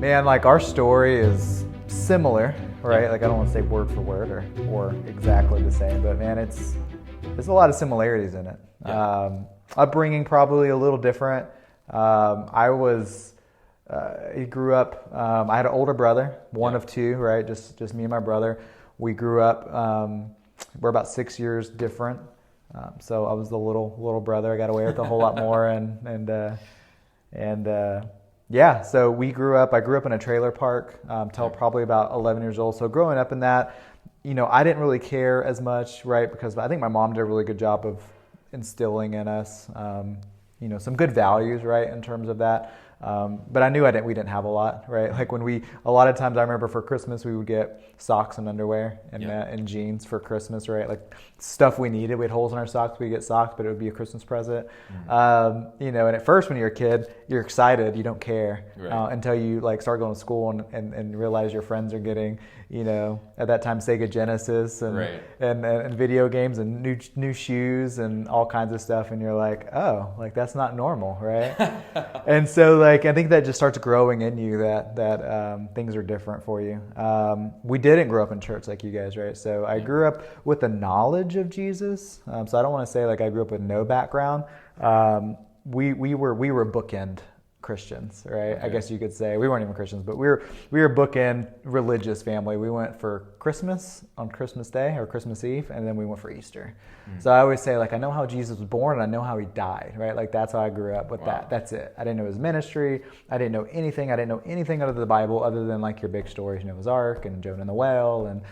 Man, like our story is similar, right? Like I don't want to say word for word or exactly the same, but man, there's a lot of similarities in it. Yeah. Upbringing probably a little different. He grew up. I had an older brother, one of two, right? Just me and my brother. We grew up. We're about 6 years different. So I was the little brother. I got away with a whole lot more, yeah. So we grew up. I grew up in a trailer park till probably about 11 years old. So growing up in that, I didn't really care as much, right? Because I think my mom did a really good job of instilling in us, some good values, right, in terms of that. But I knew we didn't have a lot, right? Like a lot of times I remember for Christmas we would get socks and underwear and jeans for Christmas, right? Like stuff we needed. We had holes in our socks, we'd get socks, but it would be a Christmas present. And at first when you're a kid, you're excited, you don't care, until you like start going to school and realize your friends are getting, at that time Sega Genesis and video games and new shoes and all kinds of stuff, and you're like, oh, like that's not normal, right? And so like I think that just starts growing in you that things are different for you. We didn't grow up in church like you guys, right? So I grew up with the knowledge of Jesus. So I don't want to say like I grew up with no background. We were bookend Christians, right? Okay. I guess you could say we weren't even Christians, but we were bookend religious family. We went for Christmas on Christmas Day or Christmas Eve, and then we went for Easter. So I always say like I know how Jesus was born and I know how he died, right? Like that's how I grew up with that. That's it. I didn't know his ministry. I didn't know anything. I didn't know anything out of the Bible other than like your big stories, Noah's Ark and Jonah and the whale, and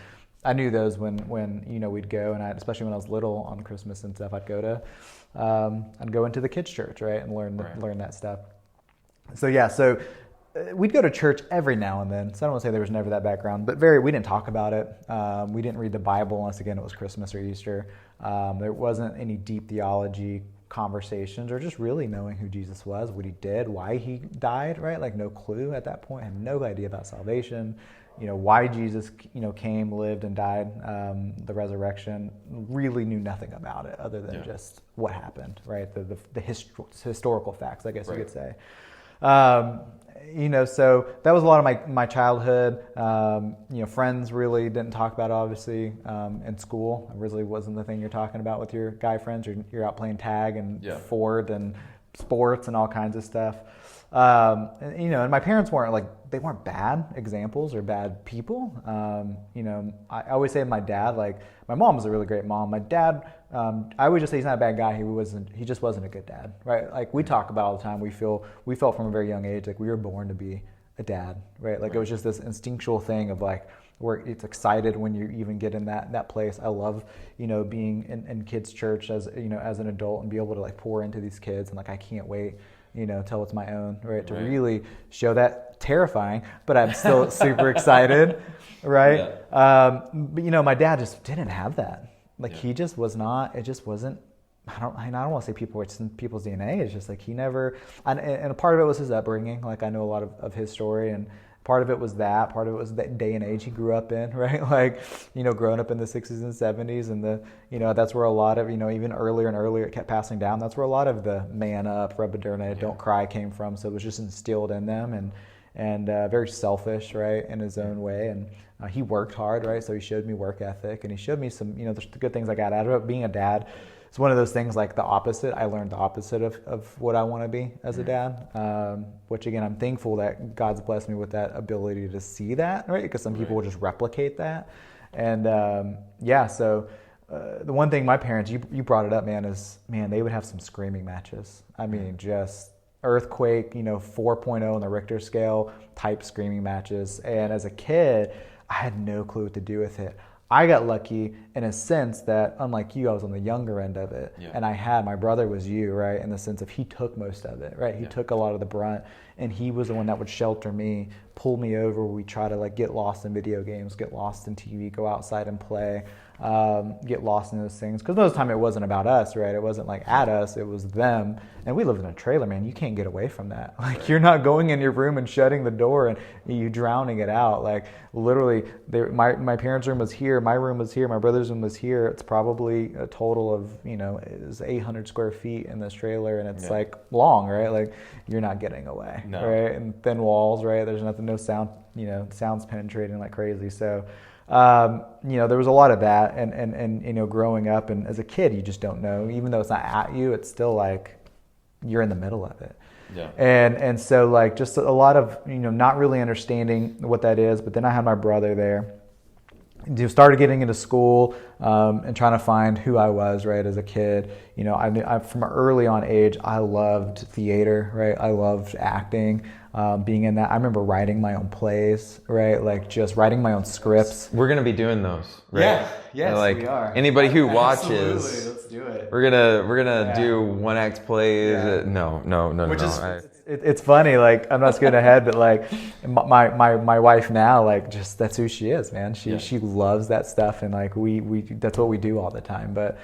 I knew those when we'd go, and especially when I was little on Christmas and stuff, I'd go into the kids' church, right, and learn that stuff. So we'd go to church every now and then. So I don't want to say there was never that background, but we didn't talk about it. We didn't read the Bible unless again it was Christmas or Easter. There wasn't any deep theology conversations or just really knowing who Jesus was, what he did, why he died, right? Like no clue at that point. I had no idea about salvation. Why Jesus, came, lived, and died, the resurrection, really knew nothing about it other than just what happened, right? The historical facts, I guess you could say. So that was a lot of my childhood. Friends really didn't talk about it, obviously, in school. It really wasn't the thing you're talking about with your guy friends. You're out playing tag and Ford and sports and all kinds of stuff. And my parents they weren't bad examples or bad people. I always say to my dad, like my mom was a really great mom. My dad, I would just say he's not a bad guy. He just wasn't a good dad, right? Like we talk about all the time. We felt from a very young age like we were born to be a dad, right? Like it was just this instinctual thing of like where it's excited when you even get in that place. I love, being in kids' church as an adult and be able to like pour into these kids, and like I can't wait till it's my own, right? To really show that. Terrifying, but I'm still super excited, right? But my dad just didn't have that. Like he just was not. It just wasn't. I don't want to say it's in people's DNA. It's just like he never. And a part of it was his upbringing. Like I know a lot of his story, and part of it was that. Part of it was that day and age he grew up in, right? Like growing up in the 60s and 70s, and that's where a lot of even earlier and earlier it kept passing down. That's where a lot of the man up, rub a dirt, don't cry came from. So it was just instilled in them, and very selfish, right, in his own way. And he worked hard, right? So he showed me work ethic, and he showed me some, the good things I got out of it. Being a dad, it's one of those things like the opposite. I learned the opposite of what I want to be as a dad, which again, I'm thankful that God's blessed me with that ability to see that, right? Because some people will just replicate that. And so the one thing my parents, you brought it up, man, they would have some screaming matches. I mean, just earthquake, 4.0 on the Richter scale type screaming matches. And as a kid, I had no clue what to do with it. I got lucky in a sense that, unlike you, I was on the younger end of it. Yeah. And my brother was you, right? In the sense of he took most of it, right? He took a lot of the brunt, and he was the one that would shelter me, pull me over. We try to like get lost in video games, get lost in TV, go outside and play. get lost in those things. Because most of the time it wasn't about us, right? It wasn't like at us, it was them. And we lived in a trailer, man. You can't get away from that. Like, you're not going in your room and shutting the door and you drowning it out. Like, literally, my parents' room was here, my room was here, my brother's room was here. It's probably a total of, it was 800 square feet in this trailer, and it's like long, right? Like, you're not getting away, right? And thin walls, right? There's nothing, no sound, sounds penetrating like crazy. So, there was a lot of that, and growing up, and as a kid, you just don't know. Even though it's not at you, it's still like you're in the middle of it. Yeah. And so like just a lot of not really understanding what that is. But then I had my brother there. Started getting into school and trying to find who I was, right, as a kid. I from an early on age, I loved theater, right? I loved acting, being in that. I remember writing my own plays, right? Like just writing my own scripts. We're gonna be doing those, right? Yeah, yes, we are. Anybody who watches, absolutely, let's do it. We're gonna do one act plays. Yeah. No. It's funny, like, I'm not skipping ahead, but like my wife now, like, just that's who she is, man. She loves that stuff, and like we that's what we do all the time. But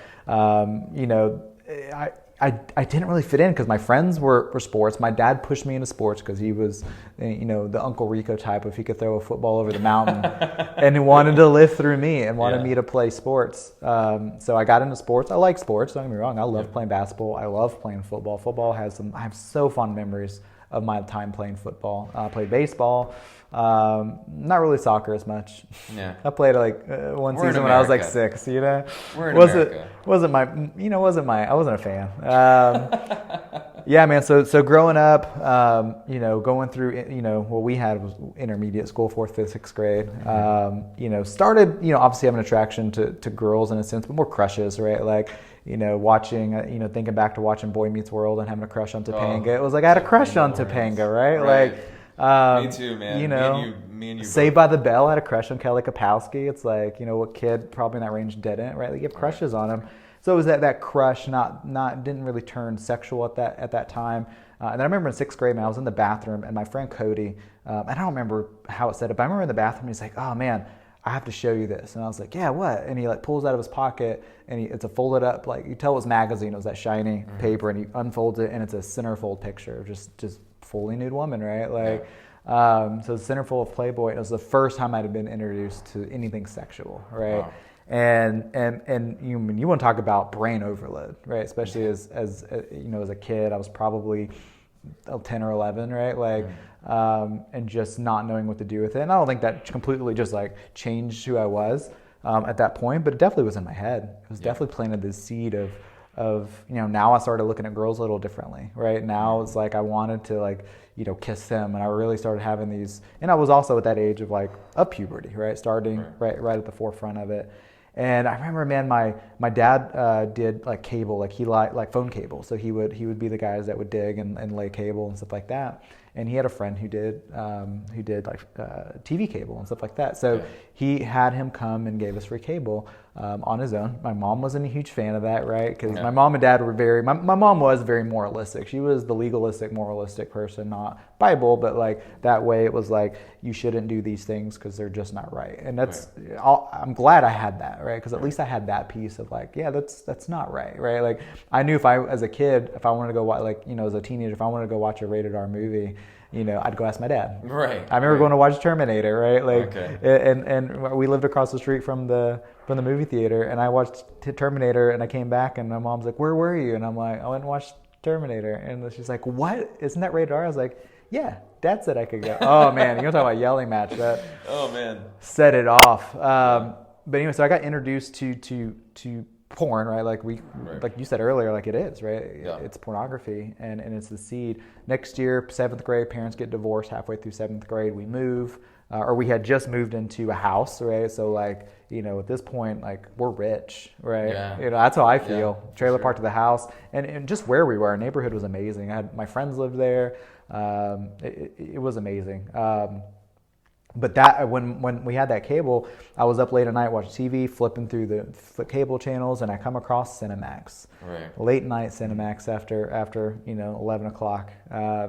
I didn't really fit in because my friends were sports. My dad pushed me into sports because he was, the Uncle Rico type, if he could throw a football over the mountain, and he wanted to live through me and wanted me to play sports. So I got into sports. I like sports, don't get me wrong. I love playing basketball. I love playing football. I have so fond memories of my time playing football. I played baseball. Not really soccer as much. Yeah. I played one season when I was like 6, We're in America. I wasn't a fan. Yeah, man. So growing up, going through, what we had was intermediate school, 4th, 5th, 6th grade. Started, obviously having an attraction to girls in a sense, but more crushes, right? Like, watching, thinking back to watching Boy Meets World and having a crush on Topanga. It was like I had a crush on Topanga, right? Like, me too, man. Me and you Saved by the Bell, I had a crush on Kelly Kapowski. It's like, what kid probably in that range didn't, right? Like, you have crushes on them. So it was that crush, didn't really turn sexual at that time. And then I remember in 6th grade, man, I was in the bathroom, and my friend Cody, and I don't remember how it said it, but I remember in the bathroom, he's like, "Oh man, I have to show you this." And I was like, "Yeah, what?" And he like pulls out of his pocket, and it's a folded up, like, you tell it was magazine, it was that shiny paper, and he unfolds it, and it's a centerfold picture of just fully nude woman, right? Like, so the centerfold of Playboy, and it was the first time I'd been introduced to anything sexual, right? Wow. And you want to talk about brain overload, right? Especially as a kid, I was probably 10 or 11, right? Like, and just not knowing what to do with it. And I don't think that completely just like changed who I was at that point, but it definitely was in my head. It was definitely planted this seed of now I started looking at girls a little differently, right? Now it's like I wanted to kiss them, and I really started having these, and I was also at that age of puberty, right? Starting right at the forefront of it. And I remember, man, my dad did like cable, like he like phone cable. So he would be the guys that would dig and lay cable and stuff like that. And he had a friend who did TV cable and stuff like that. So he had him come and gave us free cable on his own. My mom wasn't a huge fan of that, right? Because my mom and dad were my mom was very moralistic. She was the legalistic, moralistic person, not Bible, but like that way it was like, you shouldn't do these things because they're just not right. And I'm glad I had that, right? Because at least I had that piece of like, yeah, that's not right, right? Like, I knew as a kid, if I wanted to go watch, as a teenager, if I wanted to go watch a rated R movie, I'd go ask my dad. Right. I remember going to watch Terminator, right? Like, and we lived across the street from the movie theater, and I watched Terminator, and I came back, and my mom's like, "Where were you?" And I'm like, "I went and watched Terminator," and she's like, "What? Isn't that rated R?" I was like, "Yeah, Dad said I could go." Oh man, you want to talk about yelling match? That set it off. But anyway, so I got introduced to porn, right? Like like you said earlier, like it is, right? Yeah. It's pornography, and it's the seed. Next year, 7th grade, parents get divorced halfway through 7th grade. We move, or we had just moved into a house, right? So like, at this point, like, we're rich, right? Yeah. That's how I feel. Yeah, trailer park to the house, and just where we were, our neighborhood was amazing. My friends lived there. It was amazing. But that when we had that cable, I was up late at night watching TV, flipping through the cable channels, and I come across Cinemax, late night Cinemax after 11 o'clock, or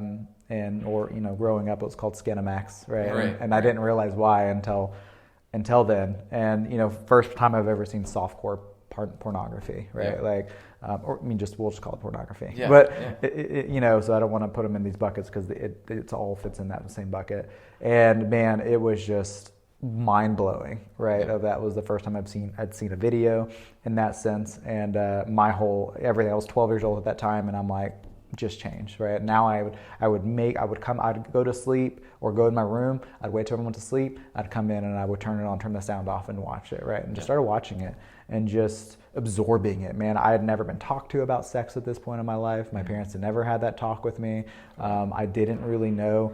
growing up it was called Skinemax, right? And I didn't realize why until until then. And, first time I've ever seen softcore pornography, right? Yeah. Like, we'll just call it pornography. Yeah. But, yeah. So I don't want to put them in these buckets because it all fits in that same bucket. And man, it was just mind blowing, right? Yeah. That was the first time I'd seen a video in that sense. And everything, I was 12 years old at that time, and I'm like, just changed, right? Now I'd go to sleep or go in my room, I'd wait till everyone went to sleep, I'd come in and I would turn the sound off and watch it, right? And just started watching it and just absorbing it, man. I had never been talked to about sex at this point in my life. My parents had never had that talk with me. I didn't really know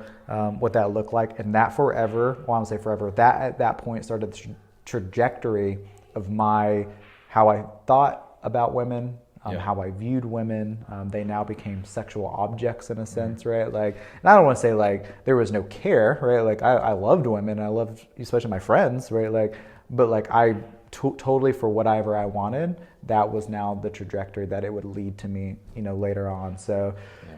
what that looked like. And that forever, well, I won't say forever, that at that point started the trajectory of how I thought about women, how I viewed women. They now became sexual objects in a sense, right? Like, and I don't want to say like there was no care, right? Like I loved women, I loved especially my friends, right? Like, but like I totally for whatever I wanted, that was now the trajectory that it would lead to me, later on. So,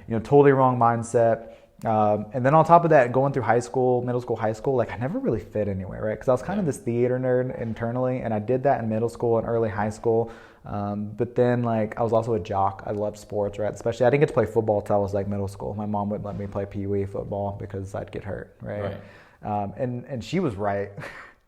totally wrong mindset. And then on top of that, going through high school, middle school, high school, like I never really fit anywhere, right? Because I was kind of this theater nerd internally, and I did that in middle school and early high school. But then like I was also a jock. I loved sports, right? Especially I didn't get to play football until I was like middle school. My mom wouldn't let me play Pee Wee football because I'd get hurt, right? And she was right.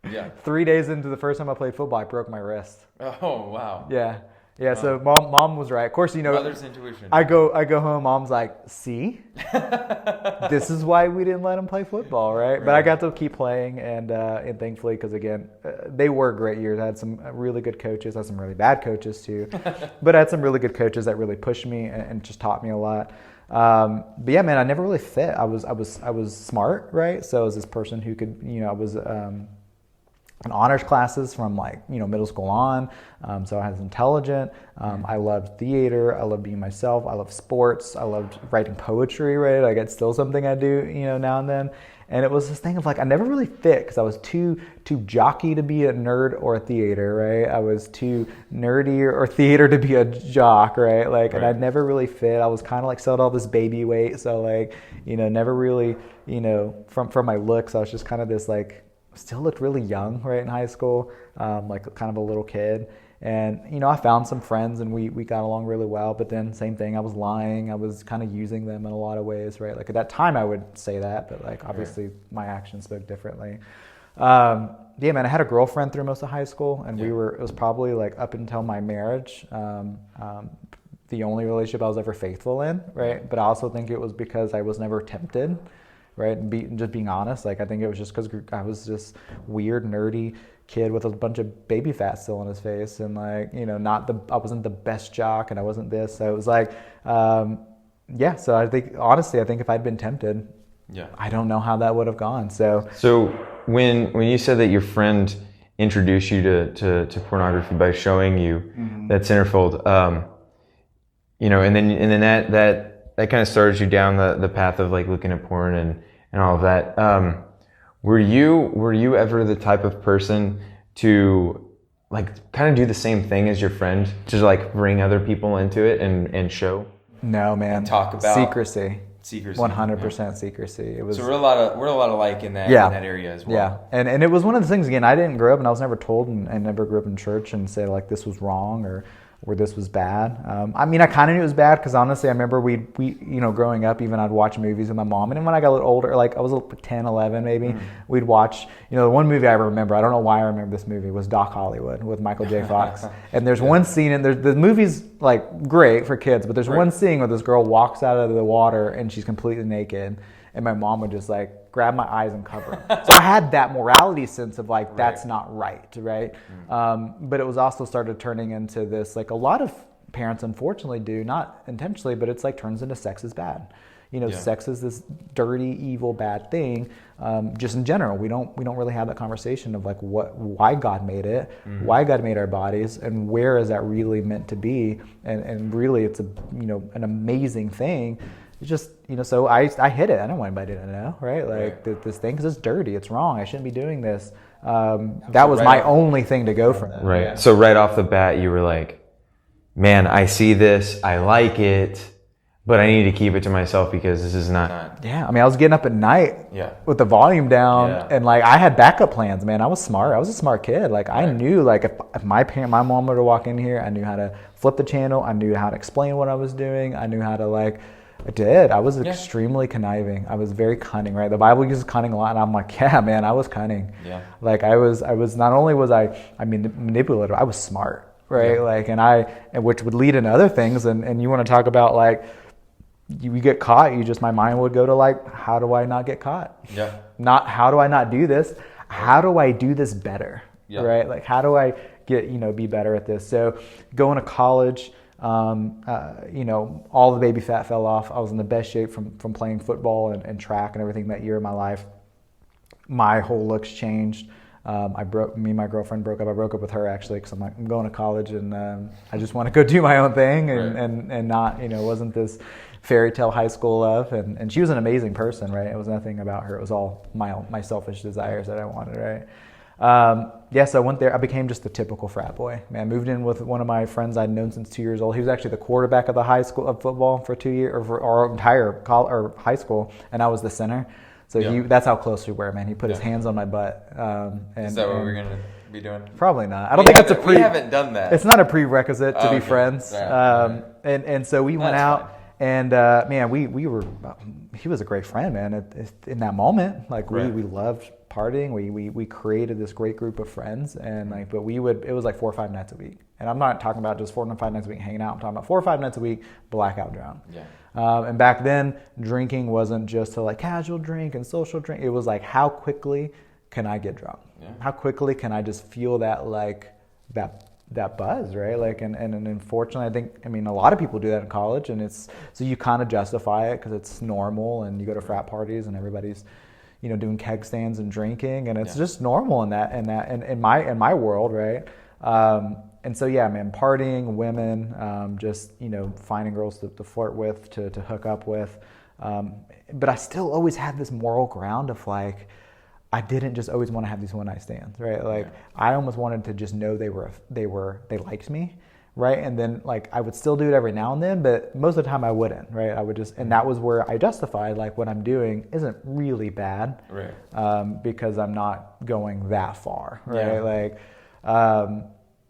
Yeah. 3 days into the first time I played football, I broke my wrist. Oh wow. Yeah. Yeah, so mom was right. Of course, mother's intuition. I go home, mom's like, see? This is why we didn't let him play football, right? But I got to keep playing, and thankfully, because again, they were great years. I had some really good coaches, I had some really bad coaches too. But I had some really good coaches that really pushed me and just taught me a lot. But yeah, man, I never really fit. I was smart, right? So I was this person who could, I was in honors classes from middle school on. So I was intelligent. I loved theater. I loved being myself. I loved sports. I loved writing poetry, right? Like it's still something I do, now and then. And it was this thing of like, I never really fit because I was too jockey to be a nerd or a theater, right? I was too nerdy or theater to be a jock, right? Like, and I never really fit. I was kind of like still had all this baby weight. So like, never really, from my looks, I was just kind of this like, still looked really young, right, in high school, like kind of a little kid. And, I found some friends and we got along really well, but then same thing, I was lying. I was kind of using them in a lot of ways, right? Like at that time I would say that, but like obviously my actions spoke differently. Yeah, man, I had a girlfriend through most of high school, and it was probably like up until my marriage, the only relationship I was ever faithful in, right? But I also think it was because I was never tempted, right? And just being honest, like I think it was just because I was this weird, nerdy kid with a bunch of baby fat still on his face, and like, I wasn't the best jock, and I wasn't this. So it was like, so I think, honestly, if I'd been tempted, I don't know how that would have gone. So when you said that your friend introduced you to pornography by showing you that centerfold, and then that kind of started you down the path of like looking at porn and all of that. Were you ever the type of person to like kind of do the same thing as your friend, to like bring other people into it and show? No, man. And talk about secrecy. 100% secrecy. It was. So we're a lot alike in that area as well. Yeah, and it was one of the things. Again, I didn't grow up, and I was never told, and never grew up in church and say like this was wrong or this was bad. I mean, I kind of knew it was bad because honestly, I remember we growing up, even I'd watch movies with my mom, and then when I got a little older, like I was 10, 11 maybe, we'd watch. The one movie I remember, I don't know why I remember this movie, was Doc Hollywood with Michael J. Fox. And there's one scene, and the movie's like great for kids, but there's one scene where this girl walks out of the water and she's completely naked, and my mom would just like grab my eyes and cover them. So I had that morality sense of like, that's not right? But it was also started turning into this, like a lot of parents unfortunately do, not intentionally, but it's like turns into sex is bad. Sex is this dirty, evil, bad thing. Just in general, we don't really have that conversation of like why God made it, why God made our bodies, and where is that really meant to be? And really, it's an amazing thing. It's just, so I hid it. I don't want anybody to know, right? Like this thing, because it's dirty, it's wrong. I shouldn't be doing this. That was my only thing to go from. Right. Yeah. So right off the bat, you were like, man, I see this, I like it. but I need to keep it to myself because this is not. Yeah, I mean, I was getting up at night Yeah. with the volume down, Yeah. and like I had backup plans, man. I was smart. I was a smart kid. Like I knew, like if my mom were to walk in here, I knew how to flip the channel. I knew how to explain what I was doing. I knew how to I was extremely conniving. I was very cunning, right? The Bible uses cunning a lot, and I'm like, yeah, man, I was cunning. Yeah. Like I was not only was I manipulative, I was smart, right? Yeah. Like, and which would lead into other things, and you want to talk about like, you get caught, my mind would go to like, how do I not get caught? Yeah. Not how do I not do this? How do I do this better? Yeah. Right? Like how do I get, be better at this? So going to college, all the baby fat fell off. I was in the best shape from playing football and track and everything that year of my life. My whole looks changed. Me and my girlfriend broke up. I broke up with her actually because I'm going to college and I just want to go do my own thing and not, wasn't this fairy tale high school love. And she was an amazing person, right? It was nothing about her. It was all my selfish desires that I wanted, right? So I went there. I became just the typical frat boy. Man, I moved in with one of my friends I'd known since 2 years old. He was actually the quarterback of the high school of football for 2 years, or for our entire high school, and I was the center. So that's how close we were, man. He put his hands on my butt. Is that what we're gonna be doing? Probably not. I don't think it's we haven't done that. It's not a prerequisite to be friends. Yeah. And so we went out. Fine. And man, we were. He was a great friend, man. In that moment, like we loved partying. We created this great group of friends, and like, but it was like 4 or 5 nights a week. And I'm not talking about just 4 or 5 nights a week hanging out. I'm talking about 4 or 5 nights a week, blackout drunk. Yeah. And back then, drinking wasn't just to like casual drink and social drink. It was like, how quickly can I get drunk? Yeah. How quickly can I just feel that like that buzz, right? Like, and unfortunately, I mean, a lot of people do that in college, and so you kind of justify it because it's normal, and you go to frat parties and everybody's, doing keg stands and drinking, and it's just normal in my world, right? And so, yeah, man, partying, women, just, finding girls to flirt with, to hook up with. But I still always had this moral ground of like, I didn't just always want to have these one night stands, right? Like I almost wanted to just know they liked me, right? And then like I would still do it every now and then, but most of the time I wouldn't, right? I would just, and that was where I justified like what I'm doing isn't really bad, right? Because I'm not going that far, right? Like,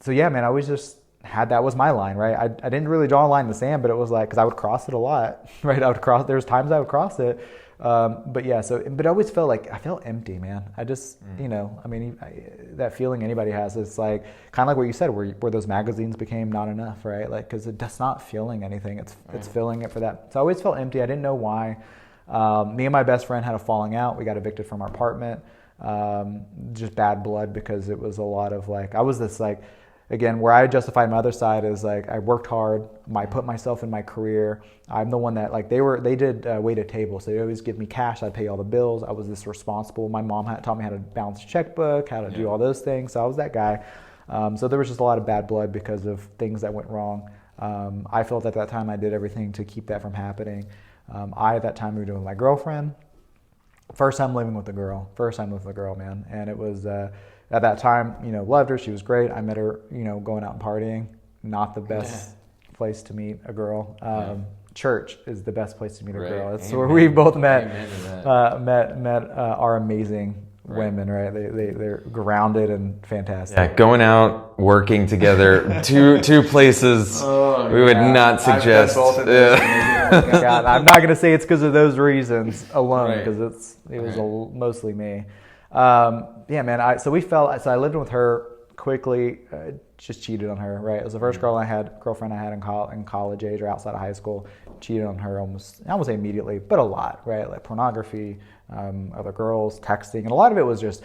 so yeah, man, I always just that was my line, right? I didn't really draw a line in the sand, but it was like, because I would cross it a lot, right? There's times I would cross it. But yeah, but I always felt like I felt empty, man. I just, that feeling anybody has, it's like kind of like what you said, where those magazines became not enough, right? Like, because it's not feeling anything. It's filling it for that. So I always felt empty. I didn't know why. Me and my best friend had a falling out. We got evicted from our apartment. Just bad blood, because it was a lot of like, I was this like, again, where I justified my other side is like, I worked hard. I put myself in my career. I'm the one that like, they did wait a table. So they always give me cash. I'd pay all the bills. I was this responsible. My mom taught me how to balance a checkbook, how to do all those things. So I was that guy. So there was just a lot of bad blood because of things that went wrong. I felt at that time I did everything to keep that from happening. At that time moved in with my girlfriend. First time living with a girl, man. And it was, at that time, loved her. She was great. I met her, going out and partying. Not the best place to meet a girl. Church is the best place to meet a girl. That's where we both met our amazing women, right? They're grounded and fantastic. Yeah, going out, working together, two places we would not suggest. God, I'm not going to say it's because of those reasons alone, because it was mostly me. Yeah, man. So I lived with her quickly, just cheated on her, right? It was the first girlfriend I had in college age or outside of high school. Cheated on her almost, I won't say immediately, but a lot, right? Like pornography, other girls, texting. And a lot of it was just,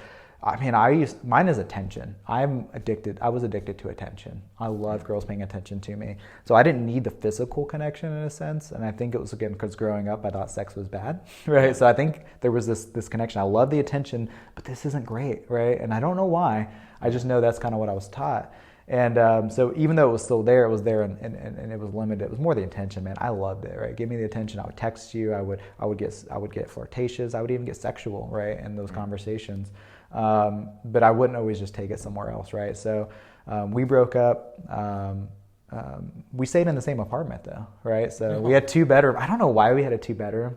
mine is attention. I was addicted to attention. I love girls paying attention to me. So I didn't need the physical connection in a sense. And I think it was, again, because growing up, I thought sex was bad, right? So I think there was this connection. I love the attention, but this isn't great, right? And I don't know why. I just know that's kind of what I was taught. And so even though it was still there, it was there and it was limited. It was more the attention, man. I loved it, right? Give me the attention. I would text you. I would get flirtatious. I would even get sexual, right? In those conversations. But I wouldn't always just take it somewhere else, right? So we broke up. we stayed in the same apartment though, right? So we had 2 bedroom. I don't know why we had a 2 bedroom.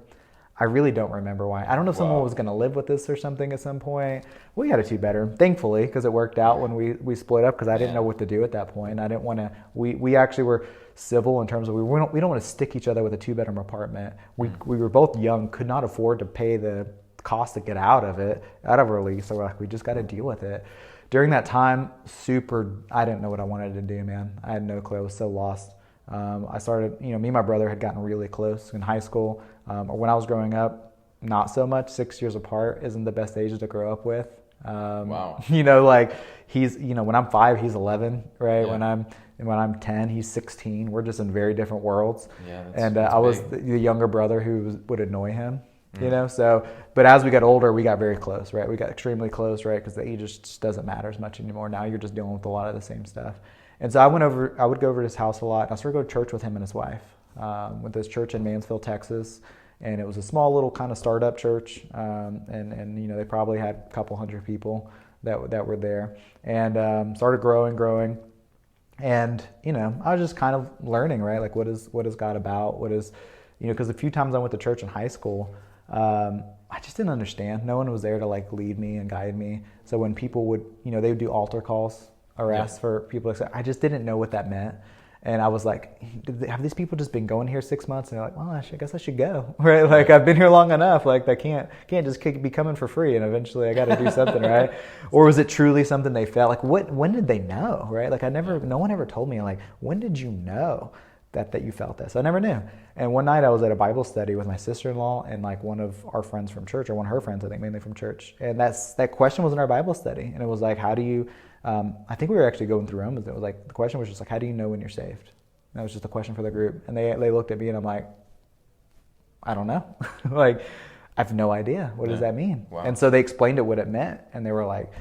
I really don't remember why. I don't know if someone was going to live with us or something at some point. We had a 2 bedroom, thankfully, because it worked out when we split up, because I didn't know what to do at that point. I didn't want to, we actually were civil in terms of we don't want to stick each other with a 2 bedroom apartment. We were both young, could not afford to pay the cost to get out of our lease. So we're like, we just got to deal with it. During that time, I didn't know what I wanted to do, man. I had no clue. I was so lost. I started, me and my brother had gotten really close in high school. When I was growing up, not so much. 6 years apart isn't the best age to grow up with. Wow. Like he's, when I'm 5, he's 11, right? Yeah. When I'm 10, he's 16. We're just in very different worlds. Yeah, that's I was the younger brother who would annoy him. So, but as we got older, we got very close, right? We got extremely close, right? Because the age just doesn't matter as much anymore. Now you're just dealing with a lot of the same stuff. And so I would go over to his house a lot. And I started going to church with him and his wife. Went to this church in Mansfield, Texas. And it was a small little kind of startup church. And they probably had a couple hundred people that were there. And started growing. And, I was just kind of learning, right? Like, what is God about? What is, because a few times I went to church in high school, I just didn't understand. No one was there to like lead me and guide me. So when people would, they would do altar calls or ask for people to say, I just didn't know what that meant. And I was like, have these people just been going here 6 months? And they're like, well, I guess I should go, right? Like I've been here long enough. Like I can't just be coming for free. And eventually I got to do something, right? Or was it truly something they felt like? When did they know, right? Like no one ever told me like, when did you know that you felt this? I never knew. And one night I was at a Bible study with my sister-in-law and like one of our friends from church, or one of her friends, I think mainly from church. And that question was in our Bible study. And it was like, how do you, I think we were actually going through Romans. It was like, the question was just like, how do you know when you're saved? That was just a question for the group. And they looked at me and I'm like, I don't know. Like, I have no idea. What does that mean? Wow. And so they explained what it meant. And they were like,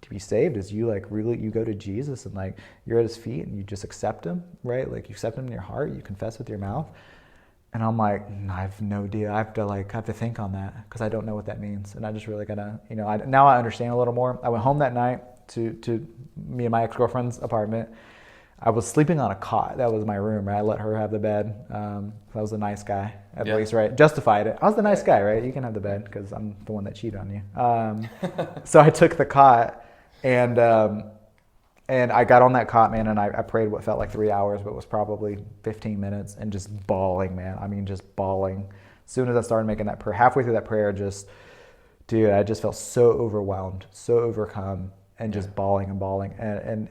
to be saved is you like really, you go to Jesus and like you're at his feet and you just accept him, right? Like you accept him in your heart, you confess with your mouth. And I'm like, I have no idea. I have to think on that because I don't know what that means. And I just really gotta, now I understand a little more. I went home that night to me and my ex-girlfriend's apartment. I was sleeping on a cot. That was my room, right? I let her have the bed. I was a nice guy, at least, right? Justified it. I was the nice guy, right? You can have the bed because I'm the one that cheated on you. So I took the cot and I got on that cot, man, and I prayed what felt like 3 hours, but was probably 15 minutes and just bawling, man. I mean, just bawling. As soon as I started making that prayer, halfway through that prayer, I just felt so overwhelmed, so overcome, and just bawling. And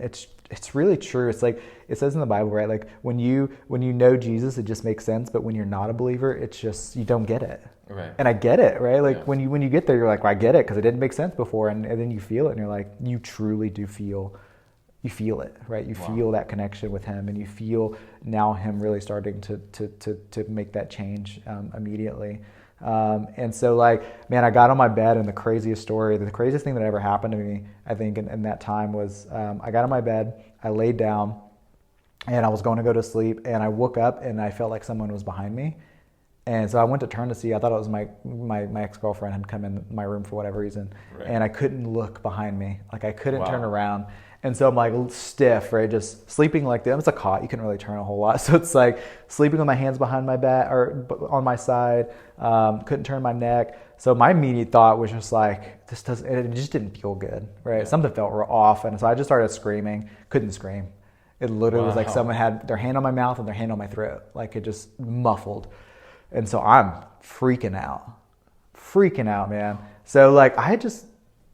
it's really true. It's like it says in the Bible, right? Like when you know Jesus, it just makes sense. But when you're not a believer, it's just you don't get it. Right. And I get it, right? Like when you get there, you're like, well, I get it because it didn't make sense before, and then you feel it, and you're like, you truly do feel. You feel it, right? You feel that connection with him, and you feel now him really starting to make that change immediately. And so like, man, I got on my bed, and the craziest thing that ever happened to me, I think in that time was, I got on my bed, I laid down, and I was going to go to sleep, and I woke up and I felt like someone was behind me. And so I went to turn to see, I thought it was my ex-girlfriend had come in my room for whatever reason. Right. And I couldn't look behind me. Like I couldn't turn around. And so I'm like stiff, right? Just sleeping like that. It's a cot. You couldn't really turn a whole lot. So it's like sleeping with my hands behind my back or on my side. Couldn't turn my neck. So my immediate thought was just like, it just didn't feel good, right? Yeah. Something felt off. And so I just started screaming. Couldn't scream. It literally was like someone had their hand on my mouth and their hand on my throat. Like it just muffled. And so I'm freaking out, man. So like I had just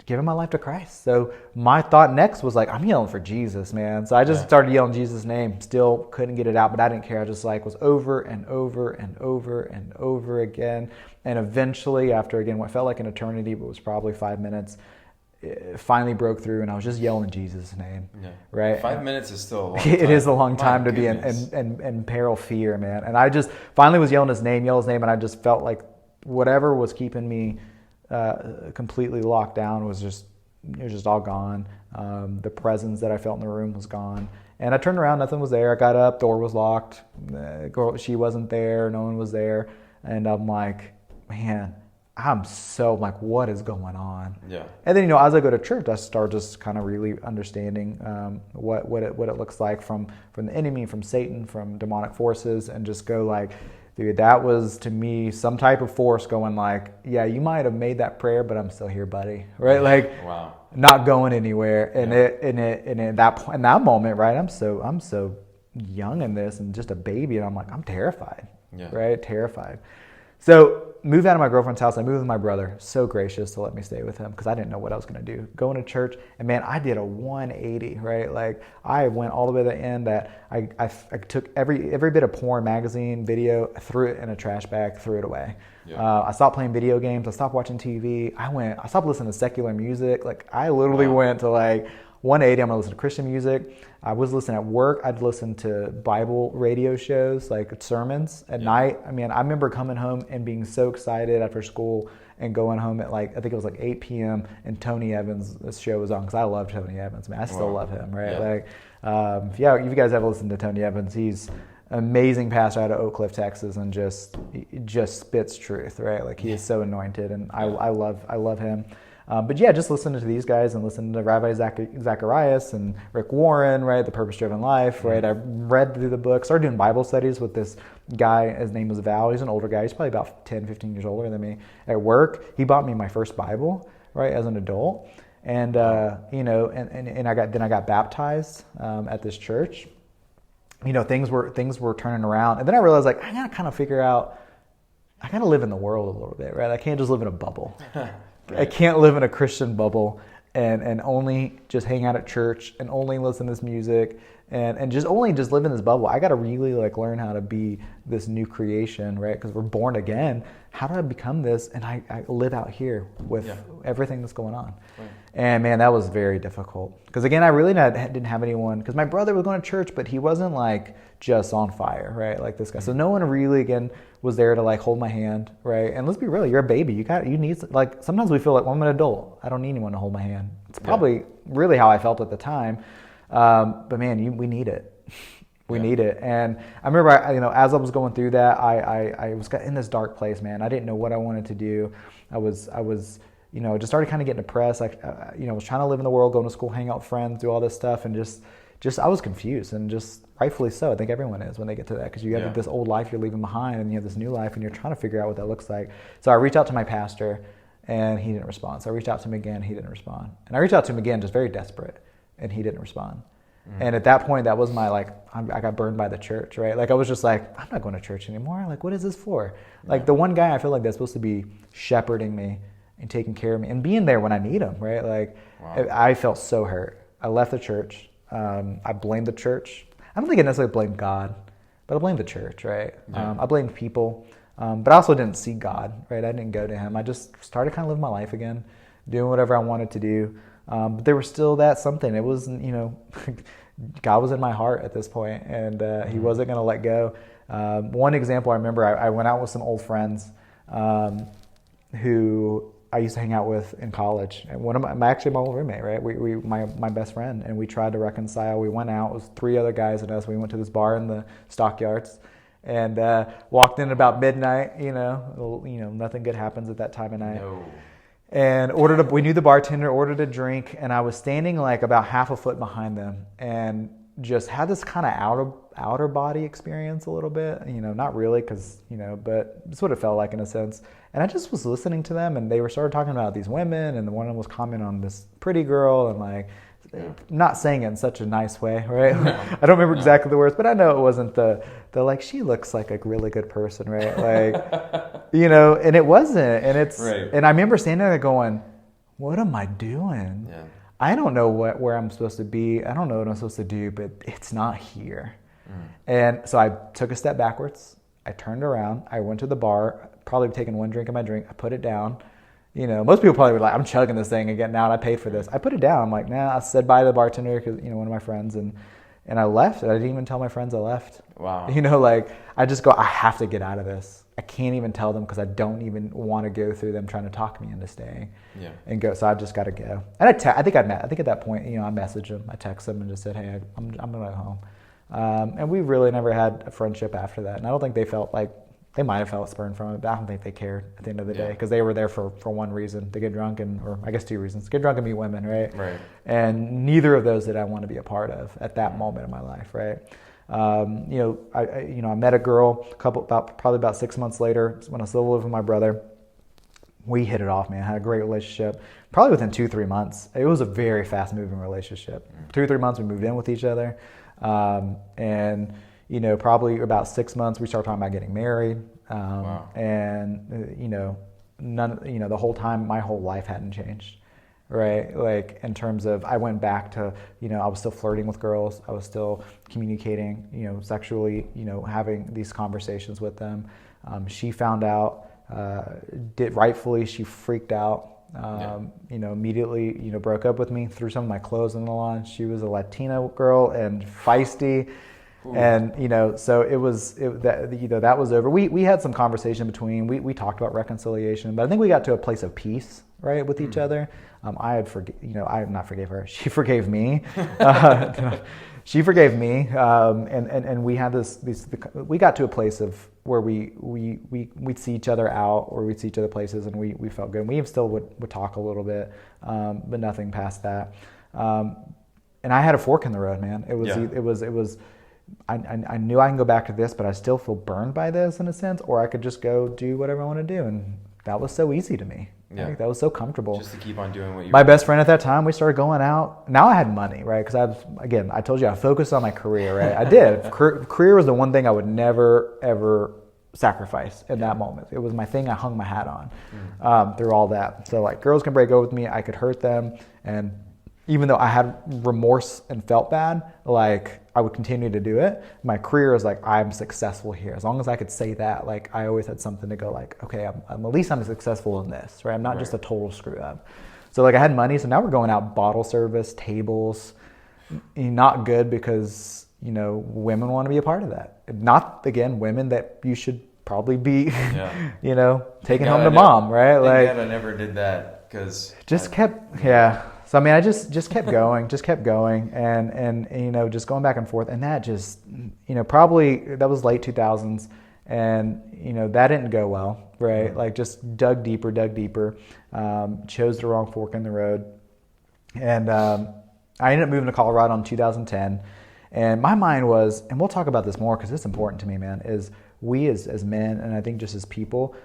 given my life to Christ. So my thought next was like, I'm yelling for Jesus, man. So I just started yelling Jesus' name. Still couldn't get it out, but I didn't care. I just like was over and over and over and over again. And eventually after, again, what felt like an eternity, but was probably 5 minutes, it finally broke through, and I was just yelling Jesus' name, right? 5 minutes is still a long time. It is a long time to be in peril, fear, man. And I just finally was yelling his name, and I just felt like whatever was keeping me completely locked down was just all gone. The presence that I felt in the room was gone. And I turned around, nothing was there. I got up, door was locked. Girl, she wasn't there, no one was there. And I'm like, man, I'm so like, what is going on? Yeah. And then, as I go to church, I start just kind of really understanding what it looks like from the enemy, from Satan, from demonic forces, and just go like, dude, that was to me some type of force going like, yeah, you might have made that prayer, but I'm still here, buddy. Right? Like, wow. Not going anywhere. And in that moment, right? I'm so young in this and just a baby, and I'm like, I'm terrified. Yeah. Right? Terrified. So moved out of my girlfriend's house. I moved with my brother. So gracious to let me stay with him because I didn't know what I was going to do. Going to church, and man, I did a 180, right? Like I went all the way to the end. That I took every bit of porn, magazine, video, threw it in a trash bag, threw it away. Yeah. I stopped playing video games. I stopped watching TV. I stopped listening to secular music. Like I literally went to like 180. I'm gonna listen to Christian music. I was listening at work. I'd listen to Bible radio shows, like sermons at night. I mean, I remember coming home and being so excited after school and going home at like, I think it was like 8 p.m. and Tony Evans' show was on because I loved Tony Evans. Man, I still love him, right? Yeah. If you guys ever listened to Tony Evans, he's an amazing pastor out of Oak Cliff, Texas, and just spits truth, right? Like he is so anointed, and I love him. But yeah, just listening to these guys and listening to Rabbi Zacharias and Rick Warren, right? The Purpose Driven Life, right? I read through the book, started doing Bible studies with this guy. His name was Val. He's an older guy. He's probably about 10, 15 years older than me. At work, he bought me my first Bible, right, as an adult. And, and I got baptized at this church. Things were turning around. And then I realized, like, I got to kind of figure out, I got to live in the world a little bit, right? I can't just live in a bubble. Right. I can't live in a Christian bubble and only just hang out at church and only listen to this music and just live in this bubble. I got to really like learn how to be this new creation, right? Because we're born again. How do I become this? And I live out here with everything that's going on. Right. And man, that was very difficult. Because again, I really didn't have anyone, because my brother was going to church, but he wasn't like just on fire, right? Like this guy. So no one really, again, was there to like hold my hand, right? And let's be real, you're a baby. You need, like, sometimes we feel like, well, I'm an adult. I don't need anyone to hold my hand. It's probably really how I felt at the time. But man, we need it. We need it. And I remember, as I was going through that, I was in this dark place, man. I didn't know what I wanted to do. I was just started kind of getting depressed. I was trying to live in the world, going to school, hang out with friends, do all this stuff, and just I was confused, and just rightfully so. I think everyone is when they get to that, because you have this old life you're leaving behind, and you have this new life, and you're trying to figure out what that looks like. So I reached out to my pastor, and he didn't respond. So I reached out to him again, he didn't respond. And I reached out to him again, just very desperate, and he didn't respond. And at that point, that was my, like, I got burned by the church, right? Like, I was just like, I'm not going to church anymore. Like, what is this for? Like, the one guy I feel like that's supposed to be shepherding me and taking care of me and being there when I need him, right? Like, I felt so hurt. I left the church. I blamed the church. I don't think I necessarily blamed God, but I blamed the church, right? I blamed people, but I also didn't see God, right? I didn't go to him. I just started kind of living my life again, doing whatever I wanted to do. But there was still that something. It wasn't, God was in my heart at this point, and he wasn't going to let go. One example I remember, I went out with some old friends who I used to hang out with in college. And one of my old roommate, right? My best friend, and we tried to reconcile. We went out. It was 3 other guys and us. We went to this bar in the Stockyards, and walked in about midnight. Nothing good happens at that time of night. No. And we knew the bartender, ordered a drink, and I was standing like about half a foot behind them, and just had this kind of outer body experience a little bit, not really, because, but it's what it felt like in a sense. And I just was listening to them, and they started talking about these women, and the one of them was commenting on this pretty girl, and like, not saying it in such a nice way, right? I don't remember exactly the words, but I know it wasn't the like, she looks like a really good person, right? Like, and it wasn't. And and I remember standing there going, what am I doing? Yeah. I don't know where I'm supposed to be. I don't know what I'm supposed to do, but it's not here. And so I took a step backwards. I turned around. I went to the bar, probably taking one drink of my drink. I put it down. Most people probably were like, I'm chugging this thing and getting out. I paid for this. I put it down. I'm like, nah. I said bye to the bartender, because, one of my friends, and I left. And I didn't even tell my friends I left. Wow. I just go, I have to get out of this. I can't even tell them, because I don't even want to go through them trying to talk me into staying. Yeah. And go. So I just got to go. And I think at that point, I messaged them. I texted them and just said, hey, I'm going to go home. And we really never had a friendship after that. And I don't think they felt like They might have felt spurned from it, but I don't think they cared at the end of the day, because they were there for one reason, to get drunk or I guess 2 reasons, get drunk and meet women, right? Right. And neither of those did I want to be a part of at that moment in my life, right? I met a girl probably about 6 months later when I was still living with my brother. We hit it off, man. Had a great relationship. Probably within 2-3 months. It was a very fast moving relationship. 2-3 months we moved in with each other. And probably about 6 months we started talking about getting married. Wow. And the whole time my whole life hadn't changed. Right? Like in terms of, I went back to, I was still flirting with girls. I was still communicating, sexually, having these conversations with them. She found out, rightfully, she freaked out. Immediately, broke up with me, threw some of my clothes on the lawn. She was a Latina girl and feisty. Ooh. And, so that was over. We had some conversation between, we talked about reconciliation, but I think we got to a place of peace, right, with each other. I had not forgave her. She forgave me. She forgave me. And we had we got to a place of where we'd see each other out, or we'd see each other places, and we felt good. And we still would talk a little bit, but nothing past that. And I had a fork in the road, man. It was, I knew I can go back to this, but I still feel burned by this in a sense, or I could just go do whatever I want to do. And that was so easy to me. Yeah. Like, that was so comfortable. Just to keep on doing what you. My best friend at that time, we started going out. Now I had money, right? Because I told you I focused on my career, right? I did. Career was the one thing I would never ever sacrifice in that moment. It was my thing I hung my hat on through all that. So like, girls can break up with me, I could hurt them, and even though I had remorse and felt bad, like I would continue to do it. My career is like, I'm successful here. As long as I could say that, like I always had something to go like, okay, I'm at least I'm successful in this, right? I'm not just a total screw up. So like I had money, so now we're going out bottle service, tables, not good because, women want to be a part of that. Not, again, women that you should probably be, taking home to mom, right? Like I never did that because So, I just kept going, and just going back and forth. And that just, probably that was late 2000s, and, that didn't go well, right? Mm-hmm. Like just dug deeper, chose the wrong fork in the road. And I ended up moving to Colorado in 2010. And my mind was, and we'll talk about this more because it's important to me, man, is we as men, and I think just as people,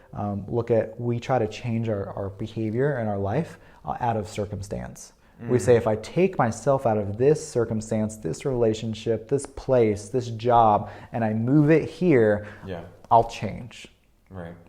we try to change our behavior and our life out of circumstance. We say, if I take myself out of this circumstance, this relationship, this place, this job, and I move it here, I'll change.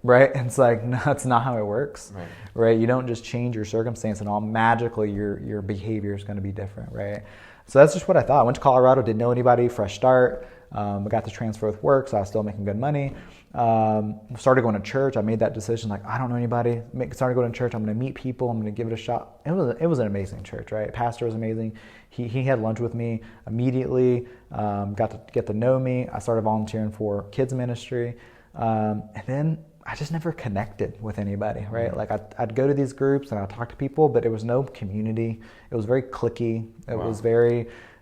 Right? And it's like, no, that's not how it works. Right? You don't just change your circumstance and all magically your behavior is going to be different, right? So that's just what I thought. I went to Colorado, didn't know anybody, fresh start. I got the transfer with work, so I was still making good money. Started going to church. I made that decision, like, I don't know anybody. Started going to church. I'm going to meet people. I'm going to give it a shot. It was an amazing church, right? Pastor was amazing. He had lunch with me immediately. Got to get to know me. I started volunteering for kids ministry, and then I just never connected with anybody, right? Like I'd go to these groups and I'd talk to people, but it was no community. It was very cliquey.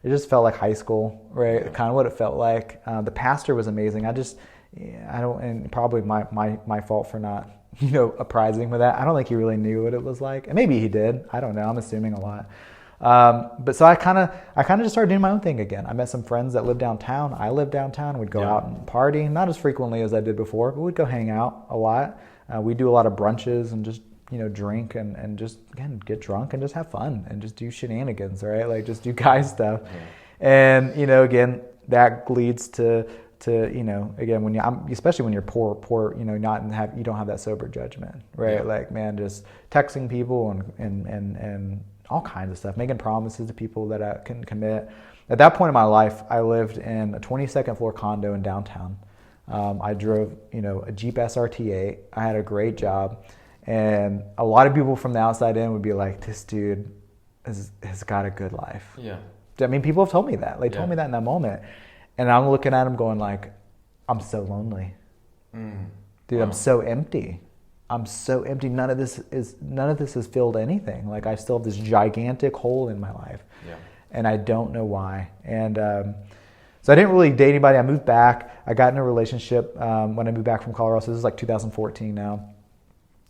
It just felt like high school, right? Yeah. Kind of what it felt like. The pastor was amazing. And probably my fault for not, apprising with that. I don't think he really knew what it was like. And maybe he did. I don't know. I'm assuming a lot. But so I kind of just started doing my own thing again. I met some friends that lived downtown. I lived downtown. We'd go out and party, not as frequently as I did before, but we'd go hang out a lot. We'd do a lot of brunches and just, drink and just, again, get drunk and just have fun and just do shenanigans, right? Like just do guy stuff. And, again, that leads to again, especially when you're poor, you don't have that sober judgment, right? Yeah. Like, man, just texting people and all kinds of stuff, making promises to people that I couldn't commit. At that point in my life, I lived in a 22nd floor condo in downtown. I drove, a Jeep SRT8. I had a great job. And a lot of people from the outside in would be like, this dude has got a good life. Yeah. I mean, people have told me that. They told me that in that moment. And I'm looking at him going like, I'm so lonely. Dude, wow. I'm so empty. None of this has filled anything. Like I still have this gigantic hole in my life. Yeah. And I don't know why. And So I didn't really date anybody. I moved back. I got in a relationship when I moved back from Colorado. So this is like 2014 now.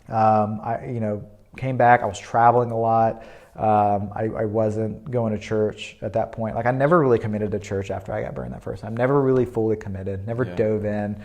I came back. I was traveling a lot. I wasn't going to church at that point. Like I never really committed to church after I got burned that first time. Never really fully committed. Never dove in.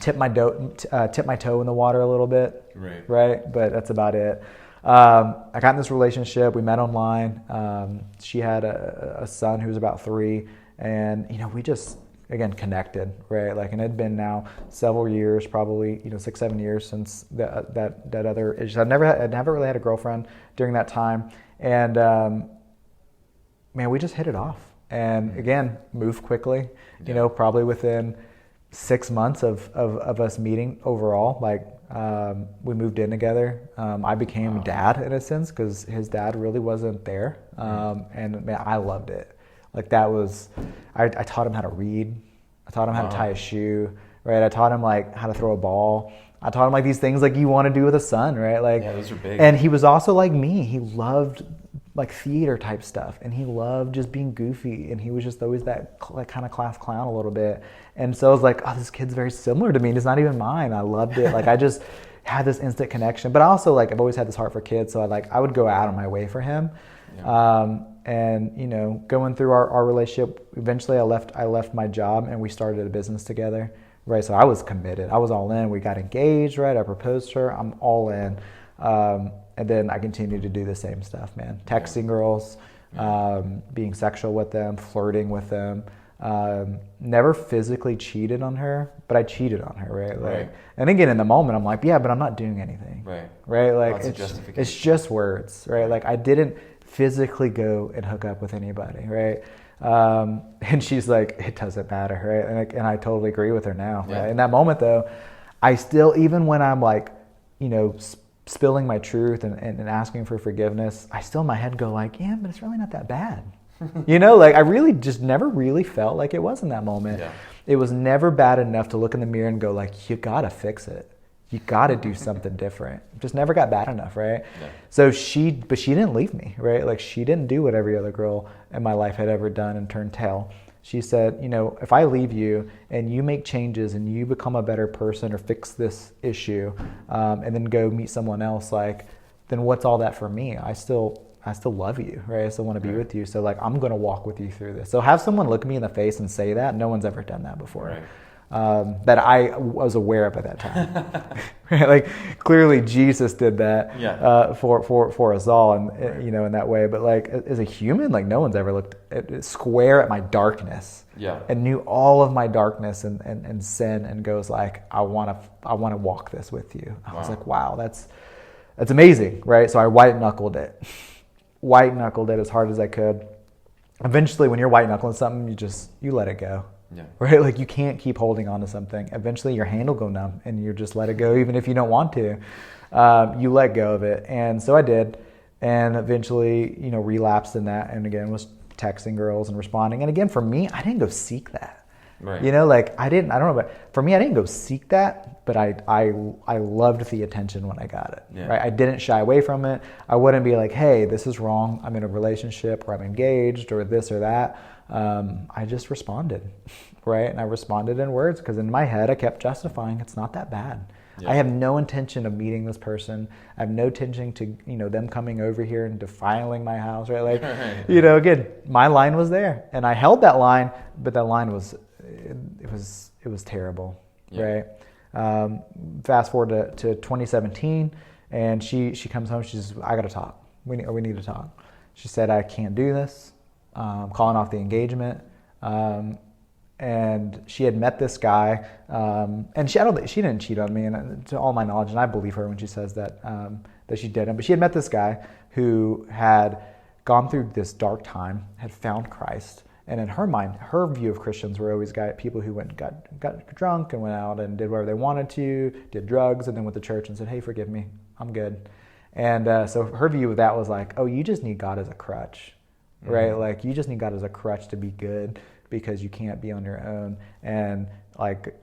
Tipped my toe in the water a little bit. Right. But that's about it. I got in this relationship. We met online. She had a son who was about 3, and we just again connected, right? Like, and it had been now several years, probably 6-7 years since that other issue. I'd never really had a girlfriend during that time, and man, we just hit it off. And again, moved quickly. Probably within 6 months of us meeting overall, like. We moved in together. I became dad in a sense because his dad really wasn't there. And man, I loved it. Like that was, I taught him how to read. I taught him how to tie a shoe, right? I taught him like how to throw a ball. I taught him like these things like you want to do with a son, right? Like, yeah, those are big. And he was also like me. He loved like theater type stuff, and he loved just being goofy, and he was just always that like kind of class clown a little bit. And so I was like, oh, this kid's very similar to me, and it's not even mine. I loved it. Like I just had this instant connection. But also like I've always had this heart for kids, so I would go out of my way for him. And going through our relationship, eventually I left my job and we started a business together. Right, so I was committed. I was all in. We got engaged, right? I proposed to her. I'm all in. And then I continued to do the same stuff, man. Texting girls, being sexual with them, flirting with them. Never physically cheated on her, but I cheated on her, right? Like, and again, in the moment, I'm like, yeah, but I'm not doing anything. Right? Like, it's just words, right? Like, I didn't physically go and hook up with anybody, right? And she's like, it doesn't matter, right? And I totally agree with her now. Right? In that moment, though, I still, even when I'm like, spilling my truth and asking for forgiveness, I still in my head go like, yeah, but it's really not that bad. Like I really just never really felt like it was in that moment. It was never bad enough to look in the mirror and go like, you gotta fix it. You gotta do something different. It just never got bad enough, right? So she didn't leave me, right? Like she didn't do what every other girl in my life had ever done and turn tail. She said, if I leave you and you make changes and you become a better person or fix this issue, and then go meet someone else, like, then what's all that for me? I still love you, right? I still want to be with you. So like, I'm going to walk with you through this. So have someone look me in the face and say that. No one's ever done that before. That I was aware of at that time. Like clearly Jesus did that for us all, and in that way. But like as a human, like no one's ever looked square at my darkness and knew all of my darkness and sin and goes like, I want to walk this with you. I was like, wow, that's amazing, right? So I white knuckled it as hard as I could. Eventually, when you're white knuckling something, you let it go. Right? Like you can't keep holding on to something. Eventually your hand will go numb and you just let it go, even if you don't want to. You let go of it. And so I did. And eventually, relapsed in that. And again, was texting girls and responding. And again, for me, I didn't go seek that. Like I don't know, but for me, I didn't go seek that, but I loved the attention when I got it. Right? I didn't shy away from it. I wouldn't be like, hey, this is wrong. I'm in a relationship or I'm engaged or this or that. I just responded, right? And I responded in words because in my head, I kept justifying it's not that bad. I have no intention of meeting this person. I have no intention to, them coming over here and defiling my house, right? Like, again, my line was there and I held that line, but that line was terrible, right? Fast forward to 2017 and she comes home. She says, I got to talk. We need to talk. She said, I can't do this. Calling off the engagement, and she had met this guy, and she didn't cheat on me, and to all my knowledge, and I believe her when she says that she didn't. But she had met this guy who had gone through this dark time, had found Christ, and in her mind, her view of Christians were always people who went and got drunk and went out and did whatever they wanted to, did drugs, and then went to church and said, "Hey, forgive me, I'm good." And so her view of that was like, "Oh, you just need God as a crutch." Right? Like you just need God as a crutch to be good because you can't be on your own. And like,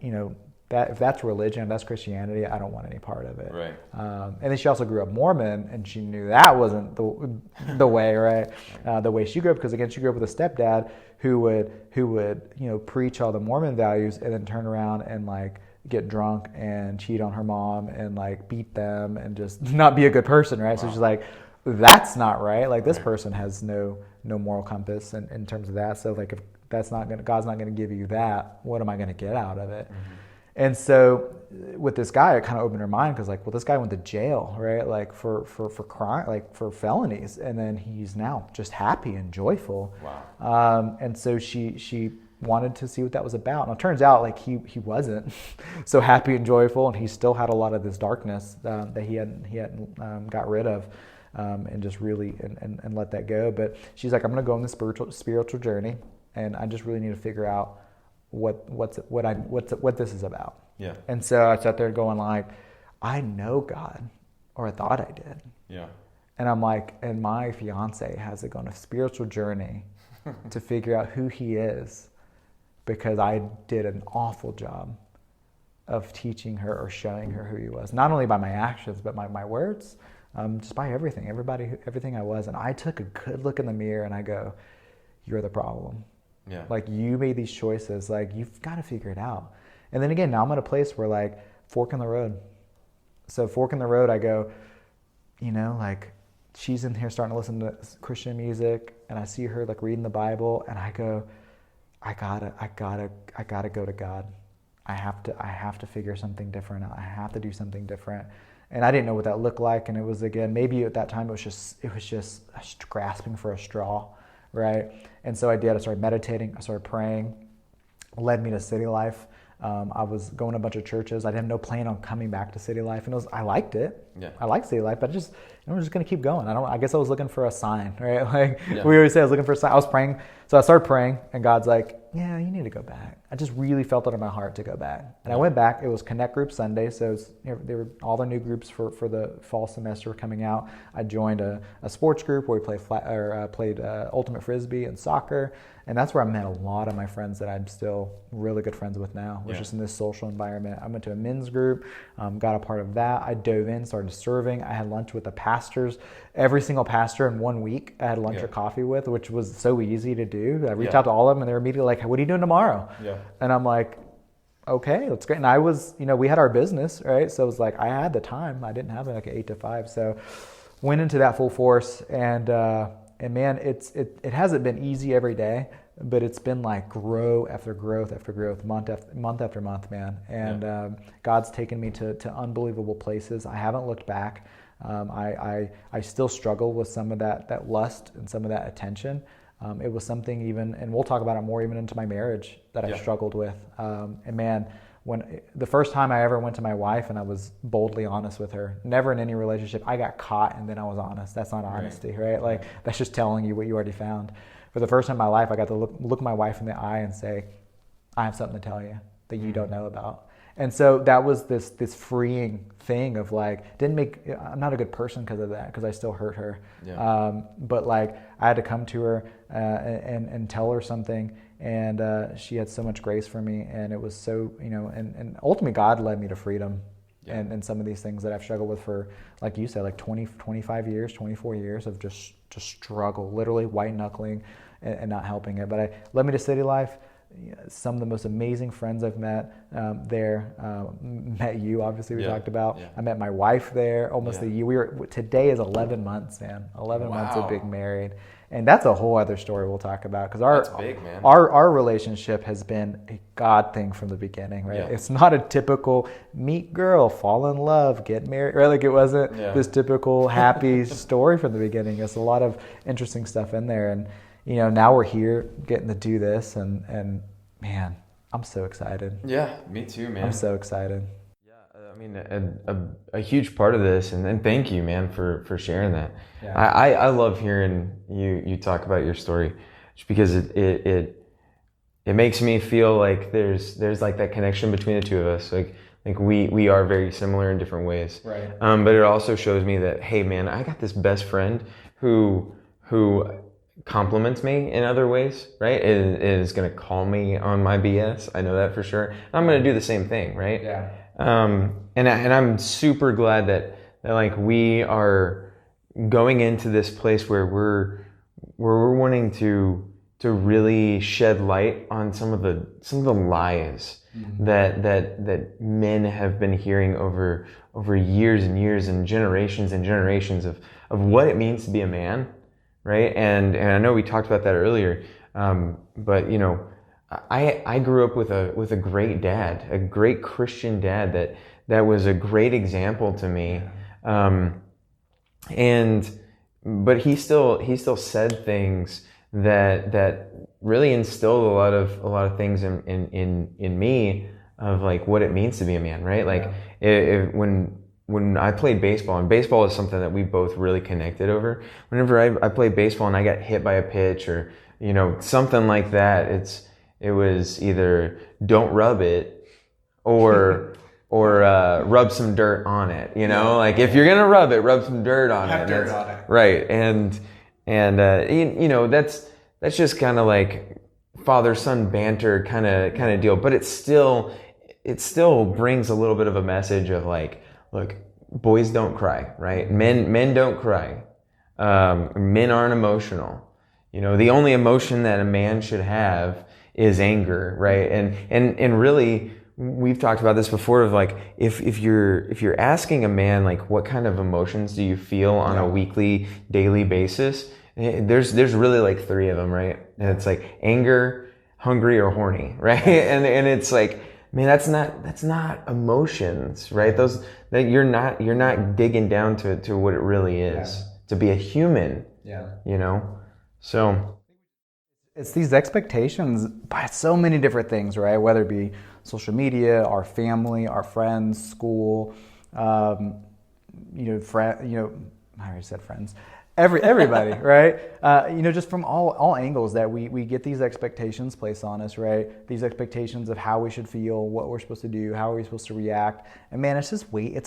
if that's religion, if that's Christianity, I don't want any part of it. Right. And then she also grew up Mormon, and she knew that wasn't the way, right? The way she grew up, because again, she grew up with a stepdad who would preach all the Mormon values and then turn around and like get drunk and cheat on her mom and like beat them and just not be a good person, right? Wow. So she's like, that's not right. Like this person has no moral compass in terms of that. So like if God's not gonna give you that, what am I gonna get out of it? Mm-hmm. And so with this guy, it kind of opened her mind, because like, well, this guy went to jail, right? Like for crime, like for felonies, and then he's now just happy and joyful. Wow. And so she wanted to see what that was about. And it turns out like he wasn't so happy and joyful, and he still had a lot of this darkness that he hadn't got rid of, and just really and let that go. But she's like, I'm going to go on this spiritual journey, and I just really need to figure out what this is about. Yeah. And so I sat there going like, I know God, or I thought I did. Yeah. And I'm like, and my fiance has to go on a spiritual journey to figure out who he is, because I did an awful job of teaching her or showing her who he was, not only by my actions, but my words, just by everything I was. And I took a good look in the mirror and I go, you're the problem. Yeah. Like you made these choices, like you've got to figure it out. And then again, now I'm at a place where like fork in the road. So fork in the road, I go, like she's in here starting to listen to Christian music, and I see her like reading the Bible, and I go, I gotta go to God. I have to figure something different out. I have to do something different. And I didn't know what that looked like. And it was, again, maybe at that time it was just grasping for a straw, right? And so I did. I started meditating. I started praying. It led me to City Life. I was going to a bunch of churches. I had no plan on coming back to City Life, and I liked it. Yeah. I liked City Life, but I was just going to keep going. I guess I was looking for a sign, right? Like we always say, I was looking for a sign. I was praying, so I started praying, and God's like, "Yeah, you need to go back." I just really felt it in my heart to go back, and I went back. It was Connect Group Sunday, so there were all the new groups for the fall semester coming out. I joined a sports group where we played ultimate frisbee and soccer. And that's where I met a lot of my friends that I'm still really good friends with now. We're just in this social environment. I went to a men's group, got a part of that. I dove in, started serving. I had lunch with the pastors. Every single pastor in 1 week I had lunch or coffee with, which was so easy to do. I reached out to all of them, and they were immediately like, what are you doing tomorrow? Yeah. And I'm like, okay, that's great. And I was, we had our business, right? So it was like, I had the time. I didn't have like an 8 to 5. So went into that full force, and man, it hasn't been easy every day, but it's been like growth after growth after growth, month after month, man. And God's taken me to unbelievable places. I haven't looked back. I still struggle with some of that lust and some of that attention. It was something even, and we'll talk about it more, even into my marriage that I struggled with. And man, when the first time I ever went to my wife and I was boldly honest with her, never in any relationship, I got caught and then I was honest. That's not honesty, right? Like that's just telling you what you already found. For the first time in my life, I got to look my wife in the eye and say, I have something to tell you that you don't know about. And so that was this freeing thing of like, I'm not a good person because of that, because I still hurt her. Yeah. But like I had to come to her and tell her something, and she had so much grace for me, and it was so, and ultimately God led me to freedom. Yeah. And some of these things that I've struggled with for, like you said, like 20, 25 years, 24 years of just struggle, literally white knuckling and not helping it. But it led me to City Life. Some of the most amazing friends I've met there. Met you, obviously, we talked about. Yeah. I met my wife there almost a year. Today is 11 months, man. 11 months of being married. And that's a whole other story we'll talk about, because our relationship has been a God thing from the beginning, right? Yeah. It's not a typical meet girl, fall in love, get married, right? Like it wasn't this typical happy story from the beginning. There's a lot of interesting stuff in there, and now we're here getting to do this, and man, I'm so excited. Yeah, me too, man. I'm so excited. I mean, a huge part of this, and thank you, man, for sharing that. Yeah. I love hearing you talk about your story, just because it makes me feel like there's like that connection between the two of us. Like we are very similar in different ways. Right. But it also shows me that, hey, man, I got this best friend who compliments me in other ways, right? It is going to call me on my BS. I know that for sure. And I'm going to do the same thing, right? Yeah. And I'm super glad that like we are going into this place where we're wanting to really shed light on some of the lies that men have been hearing over years and years and generations of what it means to be a man, right? And I know we talked about that earlier, but you know, I grew up with a great dad, a great Christian dad that was a great example to me, but he still said things that really instilled a lot of things in me of like what it means to be a man, right? Like when I played baseball, and baseball is something that we both really connected over. Whenever I played baseball and I got hit by a pitch or, you know, something like that, it was either don't rub it or rub some dirt on it, you know? Like if you're gonna rub it, rub some dirt on it. Dirt on it. Right. And you know, that's just kind of like father-son banter kind of deal, but it still brings a little bit of a message of like, look, boys don't cry, right? Men don't cry. Men aren't emotional. You know, the only emotion that a man should have is anger, right? And really, we've talked about this before of like, if you're asking a man like what kind of emotions do you feel on a weekly, daily basis, there's really like three of them, right? And it's like anger, hungry, or horny, right? And it's like, man, that's not emotions, right? Those that you're not digging down to what it really is to be a human. Yeah. You know? So it's these expectations by so many different things, right? Whether it be social media, our family, our friends, school, I already said friends. Everybody, right? Just from all angles that we get these expectations placed on us, right? These expectations of how we should feel, what we're supposed to do, how are we supposed to react. And man, it's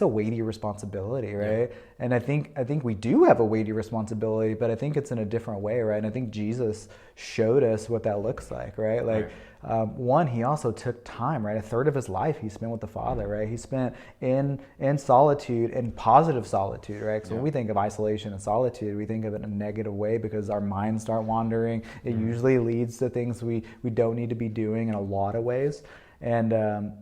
a weighty responsibility, right? Yeah. And I think we do have a weighty responsibility, but I think it's in a different way, right? And I think Jesus showed us what that looks like, right? Like, one, he also took time, right? A third of his life he spent with the Father, right? He spent in solitude, in positive solitude, right? So when we think of isolation and solitude, we think of it in a negative way because our minds start wandering. It usually leads to things we don't need to be doing in a lot of ways. And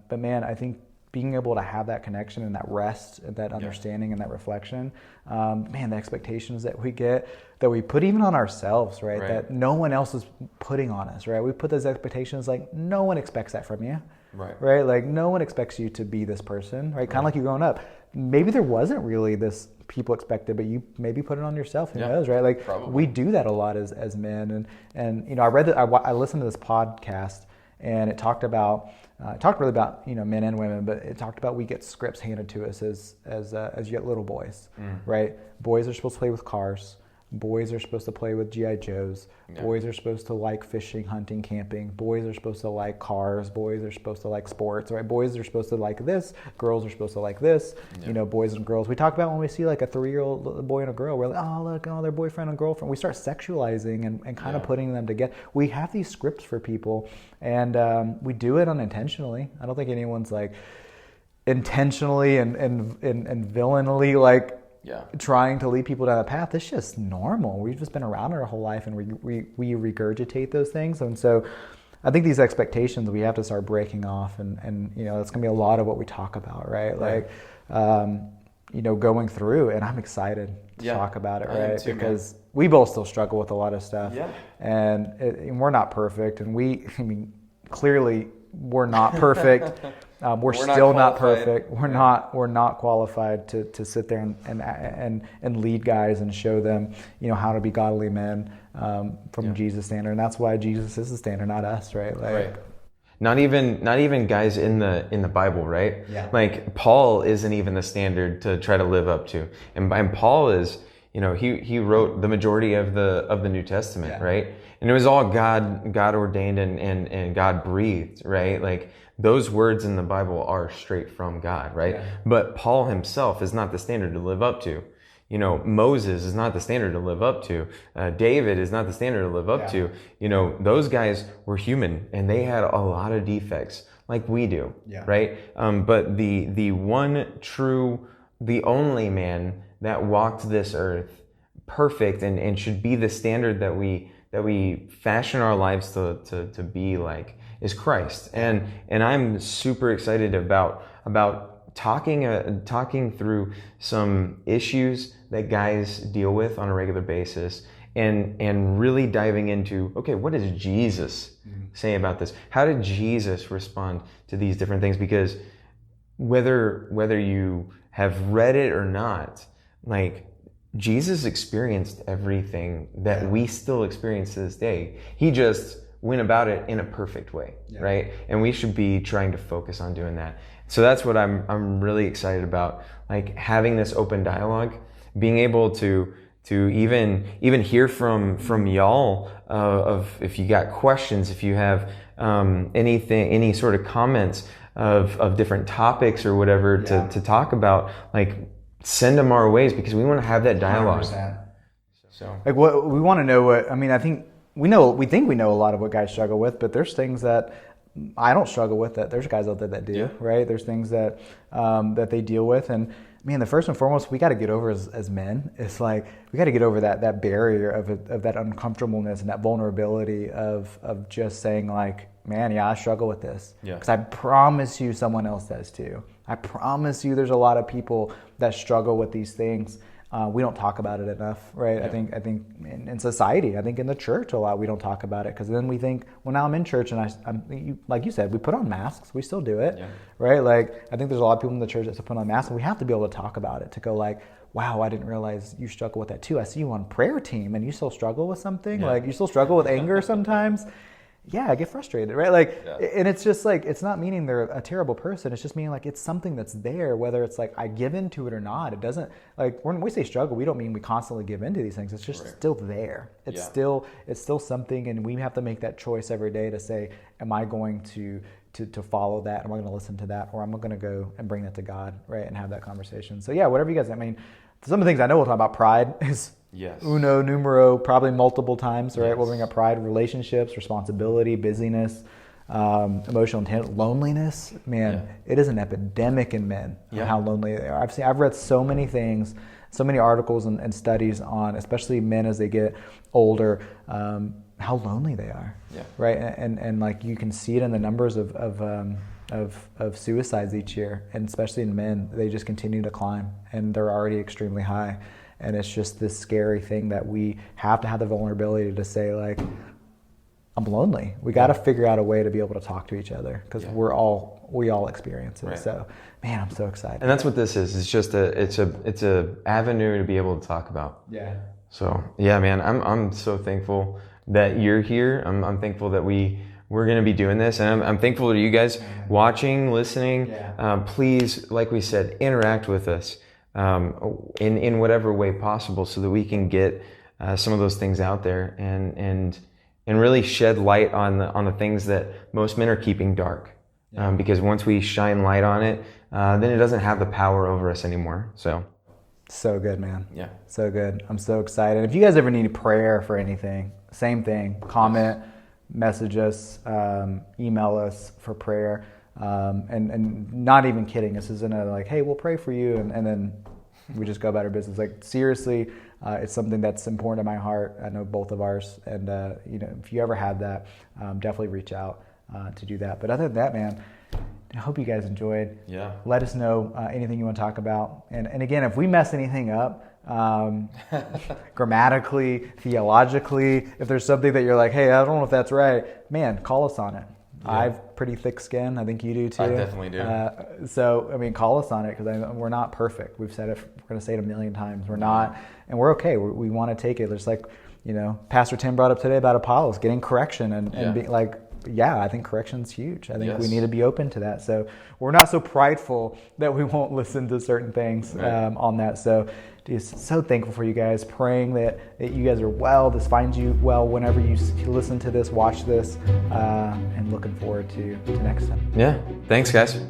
but man, I think being able to have that connection and that rest and that understanding and that reflection, man, the expectations that we get, that we put even on ourselves, right? That no one else is putting on us, right? We put those expectations like no one expects that from you, right? Like no one expects you to be this person, right? Kind of like you growing up. Maybe there wasn't really this people expected, but you maybe put it on yourself. Who knows, right? Like we do that a lot as men. And you know, I listened to this podcast and it talked really about men and women, but it talked about we get scripts handed to us as yet little boys, right? Boys are supposed to play with cars. Boys are supposed to play with G.I. Joes. Yeah. Boys are supposed to like fishing, hunting, camping. Boys are supposed to like cars. Boys are supposed to like sports, right? Boys are supposed to like this. Girls are supposed to like this. Yeah. Boys and girls. We talk about when we see like a 3-year-old boy and a girl, we're like, oh, look, their boyfriend and girlfriend. We start sexualizing and kind of putting them together. We have these scripts for people, and we do it unintentionally. I don't think anyone's like intentionally and villainally like trying to lead people down that path. It's just normal. We've just been around it our whole life, and we regurgitate those things. And so I think these expectations we have to start breaking off, and that's going to be a lot of what we talk about, right? Like, going through, and I'm excited to talk about it, right? Too, because we both still struggle with a lot of stuff, and we're not perfect, and clearly we're not perfect. We're still not perfect. We're not qualified to sit there and lead guys and show them, how to be godly men from Jesus' standard. And that's why Jesus is the standard, not us, right? Like, Not even guys in the Bible, right? Yeah. Like Paul isn't even the standard to try to live up to. And Paul is, he wrote the majority of the New Testament, right? And it was all God ordained and God breathed, right? Like those words in the Bible are straight from God, right? Yeah. But Paul himself is not the standard to live up to. Moses is not the standard to live up to. David is not the standard to live up to. Those guys were human and they had a lot of defects like we do, right? But the one true, the only man that walked this earth perfect and should be the standard that we fashion our lives to be like is Christ. And I'm super excited about talking through some issues that guys deal with on a regular basis and really diving into, okay, what does Jesus say about this? How did Jesus respond to these different things? Because whether you have read it or not, like, Jesus experienced everything that we still experience to this day. He just went about it in a perfect way, right? And we should be trying to focus on doing that. So that's what I'm really excited about, like having this open dialogue, being able to even hear from y'all of if you got questions, if you have any sort of comments of different topics or whatever to talk about, like send them our ways, because we want to have that dialogue. 100%. So like what we want to know, I think we know a lot of what guys struggle with, but there's things that I don't struggle with that there's guys out there that do, right? There's things that that they deal with, and man, the first and foremost we got to get over as men. It's like we got to get over that barrier of that uncomfortableness and that vulnerability of just saying like, man, I struggle with this. Because I promise you someone else does too. I promise you there's a lot of people that struggle with these things. We don't talk about it enough, right? I think in society, I think in the church a lot we don't talk about it, because then we think, well, now I'm in church and I'm like you said, we put on masks. We still do it, right? Like I think there's a lot of people in the church that put on masks, and we have to be able to talk about it, to go like, wow, I didn't realize you struggle with that too. I see you on prayer team and you still struggle with something. Like you still struggle with anger sometimes. Yeah, I get frustrated, right? Like, and it's just like, it's not meaning they're a terrible person. It's just meaning like, it's something that's there, whether it's like I give into it or not. It doesn't, like when we say struggle, we don't mean we constantly give into these things. It's just still there. It's still something, and we have to make that choice every day to say, am I going to follow that? Am I going to listen to that? Or am I going to go and bring that to God, right? And have that conversation. So yeah, whatever you guys, I mean, some of the things I know we'll talk about. Pride is uno numero, probably multiple times, right? We'll bring up pride, relationships, responsibility, busyness, emotional intent, loneliness. Man, it is an epidemic in men on how lonely they are. I've read so many things, so many articles and studies on, especially men as they get older, how lonely they are, right? And like you can see it in the numbers of suicides each year, and especially in men, they just continue to climb, and they're already extremely high. And it's just this scary thing that we have to have the vulnerability to say like, I'm lonely. We got to figure out a way to be able to talk to each other, because we all experience it. Right. So, man, I'm so excited. And that's what this is. It's just it's a avenue to be able to talk about. Yeah. So yeah, man, I'm so thankful that you're here. I'm thankful that we're going to be doing this, and I'm thankful to you guys watching, listening. Please, like we said, interact with us in whatever way possible, so that we can get some of those things out there and really shed light on the things that most men are keeping dark. Because once we shine light on it, then it doesn't have the power over us anymore. So good, man. Yeah. So good. I'm so excited. If you guys ever need prayer for anything, same thing. Comment, message us, email us for prayer. And not even kidding. This isn't like, hey, we'll pray for you, and then we just go about our business. Like seriously, it's something that's important to my heart. I know both of ours, and if you ever have that, definitely reach out to do that. But other than that, man, I hope you guys enjoyed. Yeah. Let us know anything you want to talk about, and again, if we mess anything up, grammatically, theologically, if there's something that you're like, hey, I don't know if that's right, man, call us on it. I have pretty thick skin. I think you do too. I definitely do. So, I mean, call us on it, because we're not perfect. We've said it. We're going to say it a million times. We're not, and we're okay. We want to take it. There's like, Pastor Tim brought up today about Apollos getting correction and being like, I think correction's huge. I think we need to be open to that. So we're not so prideful that we won't listen to certain things on that. So just so thankful for you guys, praying that you guys are well, this finds you well whenever you listen to this, watch this, and looking forward to next time. Yeah. Thanks, guys.